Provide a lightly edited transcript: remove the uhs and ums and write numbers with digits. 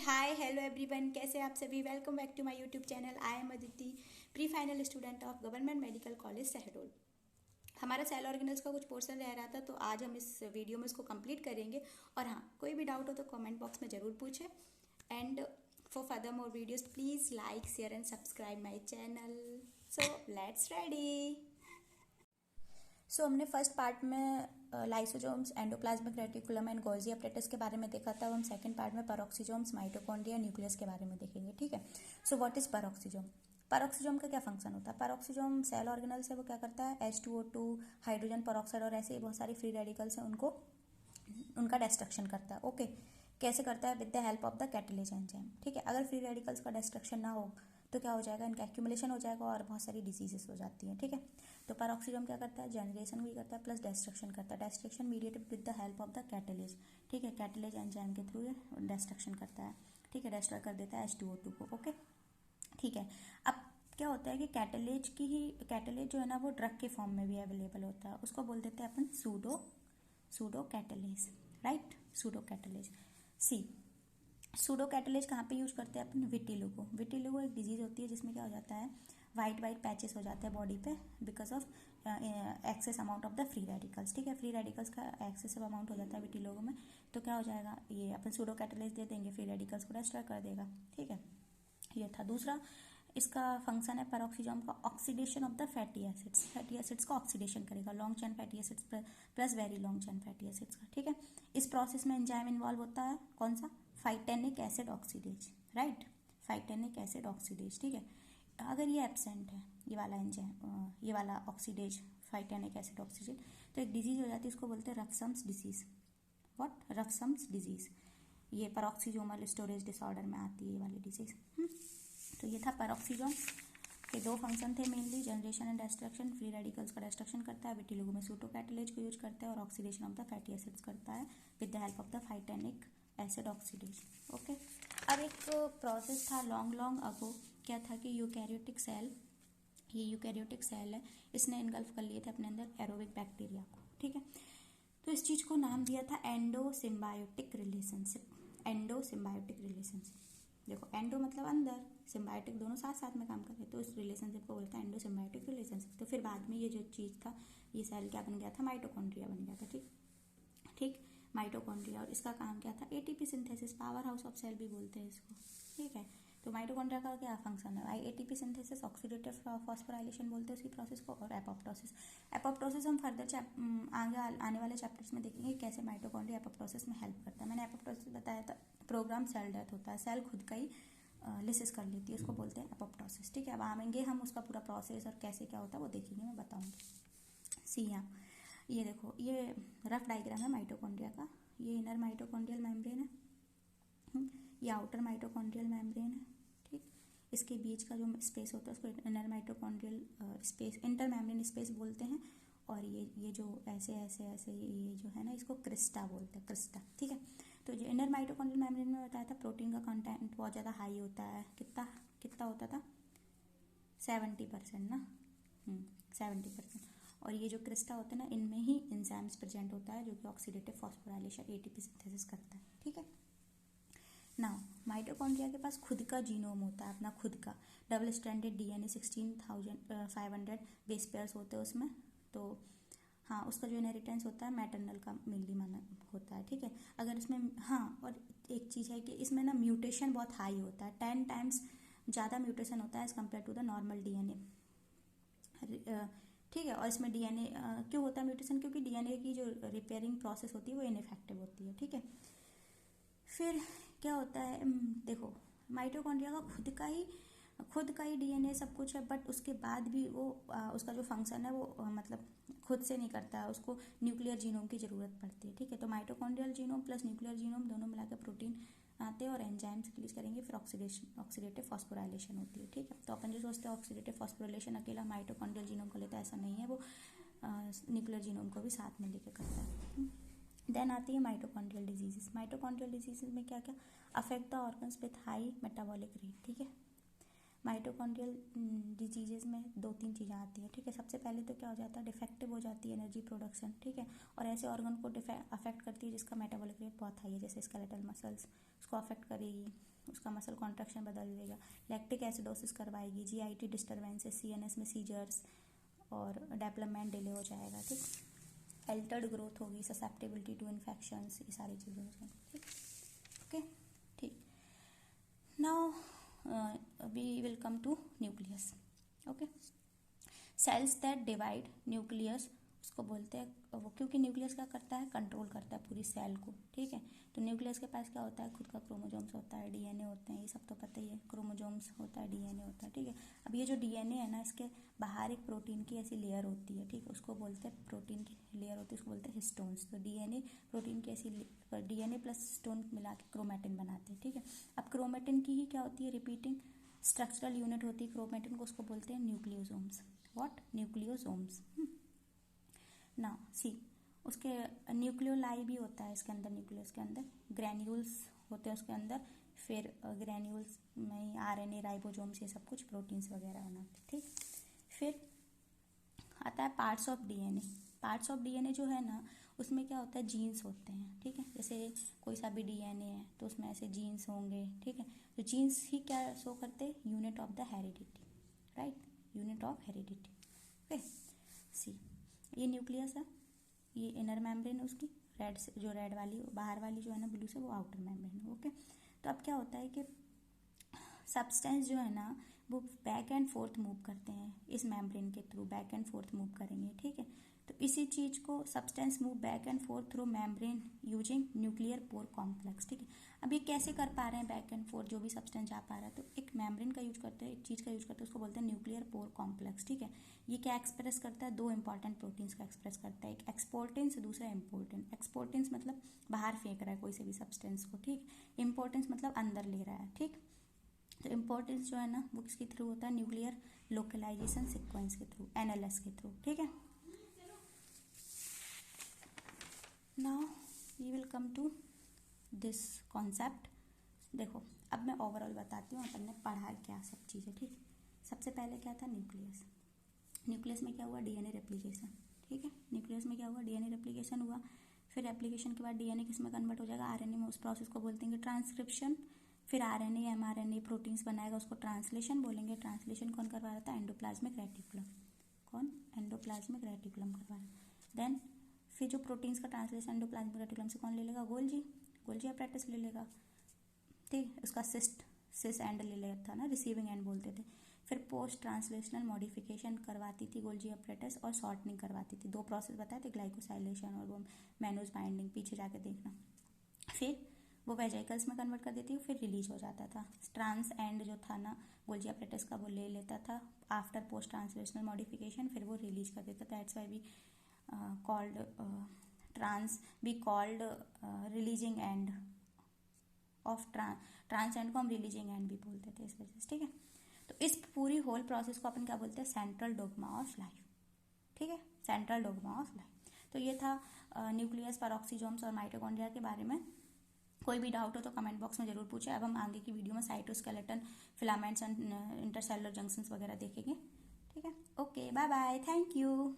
Hi hello everyone, कैसे आप सभी। Welcome back to my YouTube channel. I am Aditi, pre final student of government medical college Shahdol. हमारा cell organelles का कुछ portion रह रहा था, तो आज हम इस वीडियो में इसको कंप्लीट करेंगे। और हाँ, कोई भी डाउट हो तो कमेंट बॉक्स में ज़रूर पूछें। And for further more videos please like share and subscribe my channel. So let's ready. हमने फर्स्ट पार्ट में lysosomes, endoplasmic reticulum and Golgi apparatus के बारे में देखा था। हम सेकंड पार्ट में पेरोक्सिसोम्स, माइटोकॉन्ड्रिया, न्यूक्लियस के बारे में देखेंगे। ठीक है। So what is peroxisome? Peroxisome का क्या फंक्शन होता है? पेरोक्सिसोम सेल ऑर्गेनल से वो क्या करता है, H2O2, हाइड्रोजन पेरोक्साइड और ऐसे बहुत सारी फ्री रेडिकल्स हैं, उनको उनका डिस्ट्रक्शन करता है। ओके, कैसे करता है? With the help of the catalase enzyme. ठीक है। अगर फ्री रेडिकल्स का डिस्ट्रक्शन ना हो तो क्या हो जाएगा, इनका एक्यूमुलेशन हो जाएगा और बहुत सारी डिजीजेस हो जाती हैं। ठीक है। तो पेरोक्सिसोम क्या करता है, जनरेशन भी करता है प्लस डिस्ट्रक्शन करता है। Destruction mediated with the help of the catalase. ठीक है, कैटालेज एंजाइम के थ्रू ये डिस्ट्रक्शन करता है। ठीक है, डिस्ट्रॉय कर देता है H2O2 को। ओके, ठीक है। अब क्या होता है कि कैटालेज जो है ना, वो ड्रग के फॉर्म में भी अवेलेबल होता है। उसको बोल देते हैं अपन pseudo catalase, right. Pseudo catalase. See, pseudo catalase कहाँ पे यूज करते हैं अपन? विटिलिगो। विटिलिगो एक डिजीज होती है जिसमें क्या हो जाता है, वाइट पैचेस हो जाते हैं बॉडी पे because of excess amount of the free radicals. ठीक है, फ्री रेडिकल्स का एक्सेसिव अमाउंट हो जाता है विटिलिगो में। तो क्या हो जाएगा, ये अपन सूडो कैटालेज दे देंगे, फ्री रेडिकल्स को डिस्ट्रॉय कर देगा। ठीक है, ये था। दूसरा इसका फंक्शन है पेरोक्सिसोम का, oxidation of the fatty acids. Fatty acids का ऑक्सीडेशन करेगा, long chain fatty acids plus very long chain fatty acids का। ठीक है, इस प्रोसेस में एंजाइम इन्वॉल्व होता है, कौन सा? फाइटेनिक acid oxidase, right. फाइटेनिक acid oxidase. ठीक है, अगर ये एब्सेंट है, ये वाला एंजाइम, ये वाला ऑक्सीडेज, फाइटेनिक एसिड ऑक्सीडेज, तो एक डिजीज हो जाती है, इसको बोलते हैं रफसम्स डिजीज। व्हाट? रफसम्स डिजीज। ये पेरोक्सिसोमल स्टोरेज डिसऑर्डर में आती है ये वाली डिजीज। तो ये था पेरोक्सिसोम के दो फंक्शन थे mainly, generation and destruction. Free radicals का डिस्ट्रक्शन करता है, विटिलिगो में सूडो कैटालेज को यूज करता है, और oxidation of the fatty acids करता है with the help of the फाइटेनिक acid oxidase. Okay, अब एक प्रोसेस था लॉन्ग अगो, क्या था कि यूकैरियोटिक सेल, ये यूकैरियोटिक सेल है, इसने इनगल्फ कर लिए थे अपने अंदर एरोबिक बैक्टीरिया को। ठीक है, तो इस चीज को नाम दिया था एंडोसिम्बायोटिक रिलेशनशिप। Endosymbiotic relationship. देखो, एंडो मतलब अंदर, सिम्बायोटिक दोनों साथ साथ में काम कर रहे हैं, तो इस रिलेशनशिप को बोलते हैं एंडोसिम्बायोटिक रिलेशनशिप। तो फिर बाद में ये जो चीज़ था, ये सेल क्या बन गया था, माइटोकॉन्ड्रिया बन गया था। ठीक, माइटोकॉन्ड्रिया। और इसका काम क्या था, ATP synthesis, power house of cell भी बोलते हैं इसको। ठीक है, तो माइटोकॉन्ड्रिया का क्या फंक्शन है, एटीपी सिंथेसिस, ऑक्सीडेटिव फॉस्फोराइलेशन बोलते हैं उसी प्रोसेस को, और एपोप्टोसिस। एपोप्टोसिस हम फर्दर आगे आने वाले चैप्टर्स में देखेंगे कैसे माइटोकॉन्ड्रिया एपोप्टोसिस में हेल्प करता है। मैंने एपोप्टोसिस बताया था, प्रोग्राम सेल डेथ होता है, सेल खुद का ही लिसिस कर लेती है, उसको बोलते हैं एपोप्टोसिस। ठीक है, अब आएंगे हम उसका पूरा प्रोसेस और कैसे क्या होता है वो देखेंगे, मैं बताऊंगी। सी, यहाँ ये देखो, ये रफ डायग्राम है माइटोकॉन्ड्रिया का। ये इनर माइटोकॉन्ड्रियल मेम्ब्रेन है, ये आउटर माइटोकॉन्ड्रियल मेम्ब्रेन है। ठीक, इसके बीच का जो स्पेस होता है उसको inner mitochondrial space, inter membrane space बोलते हैं। और ये जो ऐसे ऐसे ऐसे ये जो है ना, इसको क्रिस्टा बोलते हैं, क्रिस्टा। ठीक है, तो जो इनर माइटोकॉन्ड्रियल मेम्ब्रेन में बताया था, प्रोटीन का कंटेंट बहुत ज़्यादा हाई होता है। कितना कितना होता था? 70% ना, 70%। और ये जो क्रिस्टा होता है ना, इनमें ही एंजाइम्स प्रेजेंट होता है जो कि ऑक्सीडेटिव फॉस्फोराइलेशन, एटीपी सिंथेसिस करता है। ठीक है ना, माइटोकॉन्ड्रिया के पास खुद का जीनोम होता है, अपना खुद का double stranded DNA, 16,500 base pairs होते हैं उसमें। तो हाँ, उसका जो इनहेरिटेंस होता है मैटरनल का मेनली माना होता है। ठीक है, अगर इसमें, हाँ, और एक चीज़ है कि इसमें ना म्यूटेशन बहुत हाई होता है, 10 टाइम्स ज़्यादा म्यूटेशन होता है as compared to the normal DNA. ठीक है, और इसमें डीएनए क्यों होता है म्यूटेशन? क्योंकि डीएनए की जो रिपेयरिंग प्रोसेस होती है वो इनफेक्टिव होती है। ठीक है, फिर क्या होता है, देखो, माइटोकॉन्ड्रिया का खुद का ही डीएनए सब कुछ है, बट उसके बाद भी वो उसका जो फंक्शन है वो मतलब खुद से नहीं करता है, उसको न्यूक्लियर जीनोम की ज़रूरत पड़ती है। ठीक है, तो mitochondrial genome plus nuclear genome दोनों मिलाकर प्रोटीन आते हैं और एंजाइम्स रिलीज करेंगे, फिर ऑक्सीडेटिव फॉस्फोराइलेशन होती है। ठीक है, तो अपन जो सोचते हैं ऑक्सीडेटिव फॉस्फोराइलेशन अकेला माइटोकॉन्ड्रियल जीनोम को लेता है, ऐसा नहीं है, वो न्यूक्लियर जीनोम को भी साथ में लेकर करता है। देन आती है माइटोकॉन्ड्रियल डिजीजेस। माइटोकॉन्ड्रियल डिजीजेस में क्या क्या affect the organs with high metabolic rate. ठीक है, माइटोकॉन्ड्रियल डिजीजेस में 2-3 चीज़ें आती हैं। ठीक है, सबसे पहले तो क्या हो जाता है, डिफेक्टिव हो जाती है एनर्जी प्रोडक्शन। ठीक है, और ऐसे ऑर्गन को अफेक्ट करती है जिसका मेटाबॉलिक रेट बहुत हाई है, जैसे स्केलेटल मसल्स उसको अफेक्ट करेगी। उसका मसल कॉन्ट्रैक्शन बदल देगा, लैक्टिक एसिडोसिस करवाएगी, जीआईटी डिस्टर्बेंसेस, सीएनएस में सीजर्स और डेवलपमेंट डिले हो जाएगा, ठीक, अल्टर्ड ग्रोथ होगी, ससेप्टेबिलिटी टू इन्फेक्शंस, ये सारी चीज़ें हो जाएंगी, ठीक, ओके, ठीक। Now we will come to nucleus, okay. Cells that divide, nucleus उसको बोलते हैं वो, क्योंकि न्यूक्लियस क्या करता है, कंट्रोल करता है पूरी सेल को, ठीक है। तो न्यूक्लियस के पास क्या होता है, खुद का क्रोमोजोम्स होता है, डीएनए होते हैं, ये सब तो पता ही है, क्रोमोजोम्स होता है, डीएनए होता है, ठीक है। अब ये जो डीएनए है ना, इसके बाहर एक प्रोटीन की ऐसी लेयर होती है, ठीक है, उसको बोलते हैं, प्रोटीन की लेयर होती है, उसको बोलते हैं हिस्टोन्स। तो डीएनए प्रोटीन की ऐसी, डीएनए प्लस हिस्टोन मिला के क्रोमेटिन बनाते हैं, ठीक है। अब क्रोमेटिन की ही क्या होती है, रिपीटिंग स्ट्रक्चरल यूनिट होती है क्रोमेटिन को, उसको बोलते हैं न्यूक्लियोसोम्स। What, nucleosomes. ना सी, उसके न्यूक्लियोलाई भी होता है इसके अंदर, न्यूक्लियस के अंदर ग्रैन्यूल्स होते हैं उसके अंदर, फिर ग्रैन्यूल्स में आरएनए, राइबोसोम्स, ये सब कुछ प्रोटीन्स वगैरह बनाते हैं, ठीक। फिर आता है parts of DNA. Parts of DNA जो है ना, उसमें क्या होता है, जीन्स होते हैं, ठीक है। जैसे कोई सा भी डीएनए है तो उसमें ऐसे जीन्स होंगे, ठीक है। तो जीन्स ही क्या शो करते हैं, unit of the heredity, right, unit of heredity, okay. See, ये न्यूक्लियस है, ये इनर मेम्ब्रेन है उसकी, रेड से जो रेड वाली, बाहर वाली जो है ना ब्लू से, वो आउटर मेम्ब्रेन है, ओके। तो अब क्या होता है कि सब्सटेंस जो है ना, वो बैक एंड फोर्थ मूव करते हैं इस मेम्ब्रेन के through, back and fourth move करेंगे, ठीक है। तो इसी चीज को substance move back and fourth through membrane using nuclear pore complex, ठीक है। अब ये कैसे कर पा रहे हैं बैक एंड फोर्थ, जो भी सब्सटेंस जा पा रहा है, तो एक मेम्ब्रेन का यूज करते हैं, एक चीज का यूज करते हैं, उसको बोलते हैं न्यूक्लियर पोर कॉम्प्लेक्स, ठीक है। ये क्या एक्सप्रेस करता है, दो इंपॉर्टेंट प्रोटीन्स का एक्सप्रेस करता है, एक एक्सपोर्टेंस, दूसरा इम्पोर्टेंट। एक्सपोर्टेंस मतलब बाहर फेंक रहा है कोई से भी सब्सटेंस को, ठीक। इम्पोर्टेंस मतलब अंदर ले रहा है, ठीक। तो इम्पोर्टेंस जो है ना, वो किसके थ्रू होता है, न्यूक्लियर लोकलाइजेशन सीक्वेंस के थ्रू, एनएलएस के थ्रू, ठीक है। Now we will come to this concept. देखो अब मैं ओवरऑल बताती हूँ अपन ने पढ़ा क्या सब चीज़ें, ठीक। सबसे पहले क्या था, न्यूक्लियस। न्यूक्लियस में क्या हुआ, डीएनए रेप्लिकेशन, ठीक है। न्यूक्लियस में क्या हुआ, डीएनए रेप्लिकेशन हुआ। फिर रेप्लिकेशन के बाद डीएनए किस में कन्वर्ट हो जाएगा, आरएनए में। उस प्रोसेस को बोलते हैं ट्रांसक्रिप्शन। फिर आरएनए एमआरएनए प्रोटीन्स बनाएगा, उसको ट्रांसलेशन बोलेंगे। ट्रांसलेशन कौन करवा रहा था, एंडोप्लाज्मिक रेटिकुलम। कौन, एंडोप्लाज्मिक रेटिकुलम करवा रहा है। देन फिर जो प्रोटीन्स का ट्रांसलेशन एंडोप्लाज्मिक रेटिकुलम से कौन ले लेगा, गोल्जी, गोल्जी अपैरेटस ले लेगा, ठीक। उसका सिस एंड ले लेता था ना, रिसीविंग एंड बोलते थे। फिर पोस्ट ट्रांसलेशनल मॉडिफिकेशन करवाती थी गोल्जी अपैरेटस, और शॉर्टनिंग करवाती थी। दो प्रोसेस बताए थे, ग्लाइकोसाइलेशन और वो मैनोज बाइंडिंग, पीछे जाके देखना। फिर वो वेजिकल्स में कन्वर्ट कर देती है, फिर रिलीज हो जाता था। ट्रांस एंड जो था ना गोल्जी अपैरेटस का, वो ले लेता था आफ्टर पोस्ट ट्रांसलेशनल मॉडिफिकेशन, फिर वो रिलीज कर देता था। That's why we called releasing end of trans end को हम रिलीजिंग एंड भी बोलते थे इस वजह से, ठीक है। तो इस पूरी होल प्रोसेस को अपन क्या बोलते हैं, सेंट्रल डोग्मा ऑफ लाइफ, ठीक है, सेंट्रल डोग्मा ऑफ लाइफ। तो ये था न्यूक्लियस, पेरोक्सीसोम्स और माइटोकॉन्ड्रिया के बारे में। कोई भी डाउट हो तो कमेंट बॉक्स में जरूर पूछे। अब हम आगे की वीडियो में cytoskeleton, filaments and intercellular junctions वगैरह देखेंगे, ठीक है। Okay, bye bye, thank you.